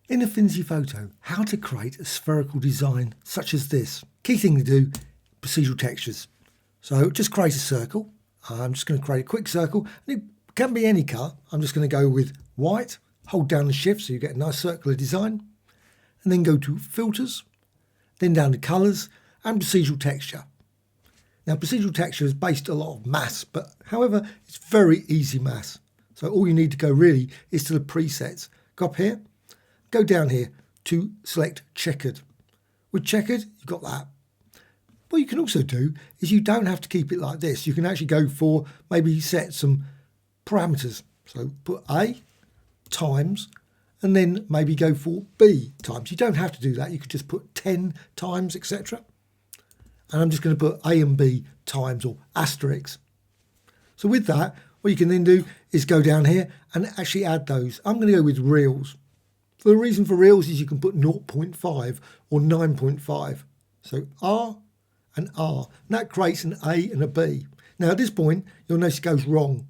In Affinity Photo, how to create a spherical design such as this. Key thing to do, procedural textures. So just create a circle. I'm just going to create a quick circle. And it can be any colour. I'm just going to go with white, hold down the shift so you get a nice circular design. And then go to filters, then down to colours and procedural texture. Now procedural texture is based a lot of maths, but however, it's very easy maths. So all you need to go really is to the presets. Go up here. Go down here to select checkered. With checkered, you've got that. What you can also do is you don't have to keep it like this. You can actually go for maybe set some parameters. So put A times and then maybe go for B times. You don't have to do that. You could just put 10 times, etc. And I'm just going to put A and B times or asterisks. So with that, what you can then do is go down here and actually add those. I'm going to go with reals. So the reason for reals is you can put 0.5 or 9.5. So R and R. And that creates an A and a B. Now at this point, you'll notice it goes wrong.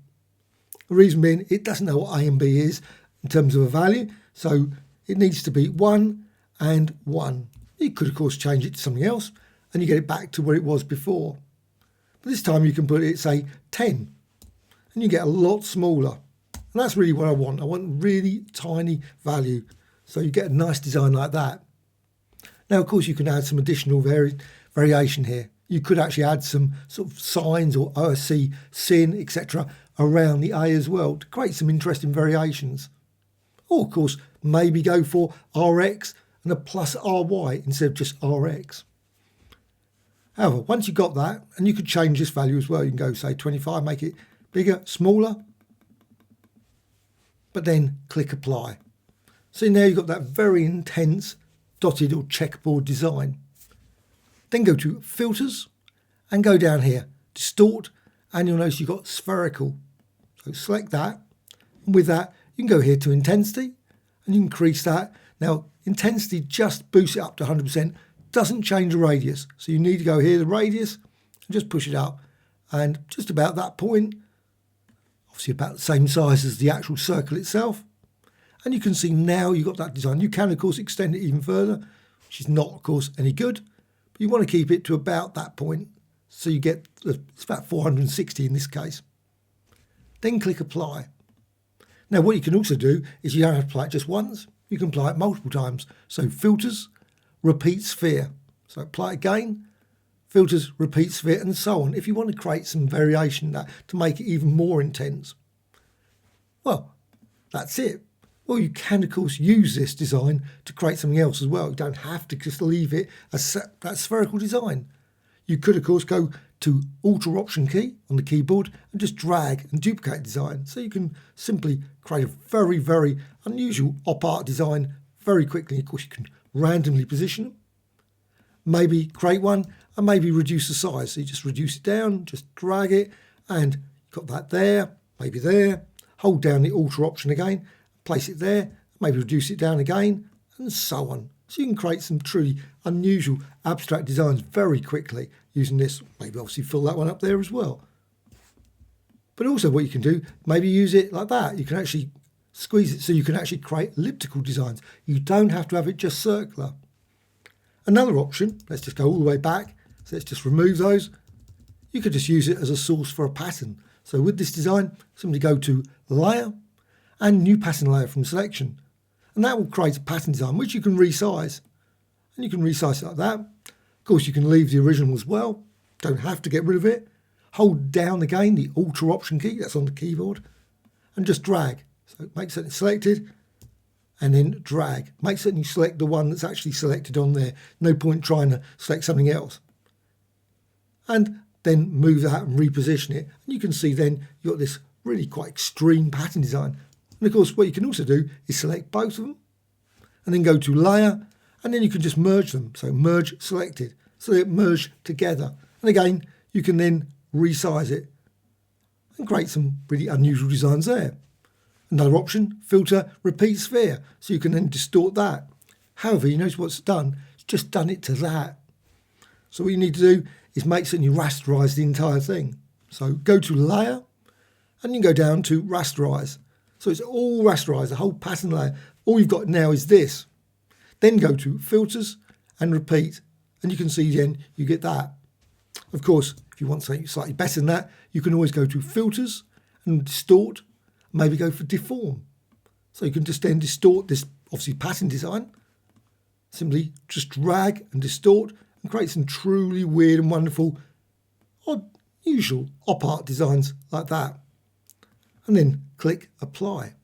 The reason being, it doesn't know what A and B is in terms of a value. So it needs to be 1 and 1. You could, of course, change it to something else and you get it back to where it was before. But this time you can put it, say, 10. And you get a lot smaller. And that's really what I want. I want really tiny value. So you get a nice design like that. Now, of course, you can add some additional variation here. You could actually add some sort of signs or OSC, sin, etc. around the A as well to create some interesting variations. Or, of course, maybe go for RX and a plus RY instead of just RX. However, once you've got that, and you could change this value as well, you can go, say, 25, make it bigger, smaller, but then click apply. So now you've got that very intense dotted or checkerboard design. Then go to filters and go down here, distort, and you'll notice you've got spherical. So select that. And with that, you can go here to intensity and you increase that. Now, intensity just boosts it up to 100%, doesn't change the radius. So you need to go here, the radius, and just push it up. And just about that point, obviously about the same size as the actual circle itself. And you can see now you've got that design. You can, of course, extend it even further, which is not, of course, any good. But you want to keep it to about that point. So you get, it's about 460 in this case. Then click apply. Now, what you can also do is you don't have to apply it just once. You can apply it multiple times. So filters, repeat sphere. So apply it again, filters, repeat sphere, and so on. If you want to create some variation in that to make it even more intense. Well, that's it. Well, you can, of course, use this design to create something else as well. You don't have to just leave it as that spherical design. You could, of course, go to Alt or Option key on the keyboard and just drag and duplicate design. So you can simply create a very, very unusual op art design very quickly. Of course, you can randomly position them. Maybe create one and maybe reduce the size. So you just reduce it down, just drag it, and you've got that there, maybe there. Hold down the Alt or Option again. Place it there, maybe reduce it down again, and so on. So you can create some truly unusual abstract designs very quickly using this. Maybe obviously fill that one up there as well. But also what you can do, maybe use it like that. You can actually squeeze it so you can actually create elliptical designs. You don't have to have it just circular. Another option, let's just go all the way back. So let's just remove those. You could just use it as a source for a pattern. So with this design, simply go to Layer, and new pattern layer from selection. And that will create a pattern design which you can resize. And you can resize it like that. Of course, you can leave the original as well. Don't have to get rid of it. Hold down again the Alt or Option key, that's on the keyboard, and just drag. So make certain selected and then drag. Make certain you select the one that's actually selected on there. No point trying to select something else. And then move that and reposition it. And you can see then you've got this really quite extreme pattern design. And of course, what you can also do is select both of them and then go to Layer, and then you can just merge them. So merge selected, so they merge together. And again, you can then resize it and create some really unusual designs there. Another option, filter, repeat sphere. So you can then distort that. However, you notice what's done, it's just done it to that. So what you need to do is make certain you rasterize the entire thing. So go to Layer, and you can go down to rasterize. So it's all rasterized, the whole pattern layer, all you've got now is this. Then go to filters and repeat, and you can see then you get that. Of course, if you want something slightly better than that, you can always go to filters and distort, maybe go for deform. So you can just then distort this obviously pattern design, simply just drag and distort and create some truly weird and wonderful, odd, usual op art designs like that. And then click apply.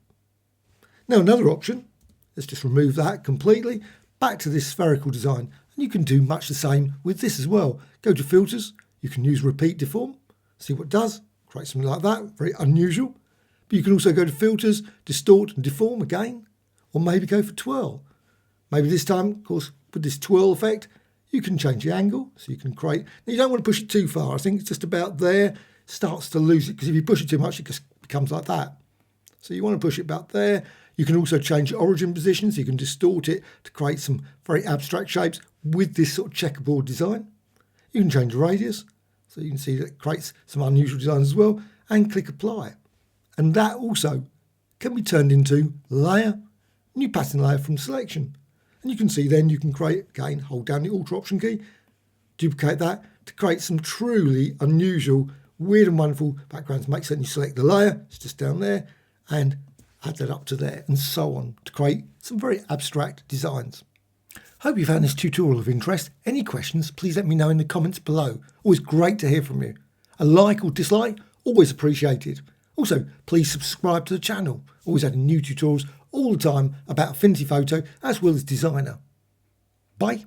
Now another option, let's just remove that completely, back to this spherical design, and you can do much the same with this as well. Go to filters, you can use repeat deform, see what it does, create something like that, very unusual. But you can also go to filters, distort and deform again, or maybe go for twirl. Maybe this time, of course, with this twirl effect, you can change the angle, so you can create. Now you don't want to push it too far. I think it's just about there, starts to lose it, because if you push it too much, it just becomes like that. So you want to push it about there. You can also change the origin position, so you can distort it to create some very abstract shapes with this sort of checkerboard design. You can change the radius, so you can see that it creates some unusual designs as well, and click apply. And that also can be turned into layer, new pattern layer from selection. And you can see then you can create, again, hold down the Alt Option key, duplicate that to create some truly unusual, weird and wonderful backgrounds. Make certain you select the layer, it's just down there, and add that up to there, and so on, to create some very abstract designs. Hope you found this tutorial of interest. Any questions, please let me know in the comments below. Always great to hear from you. A like or dislike, always appreciated. Also, please subscribe to the channel. Always adding new tutorials all the time about Affinity Photo as well as Designer. Bye.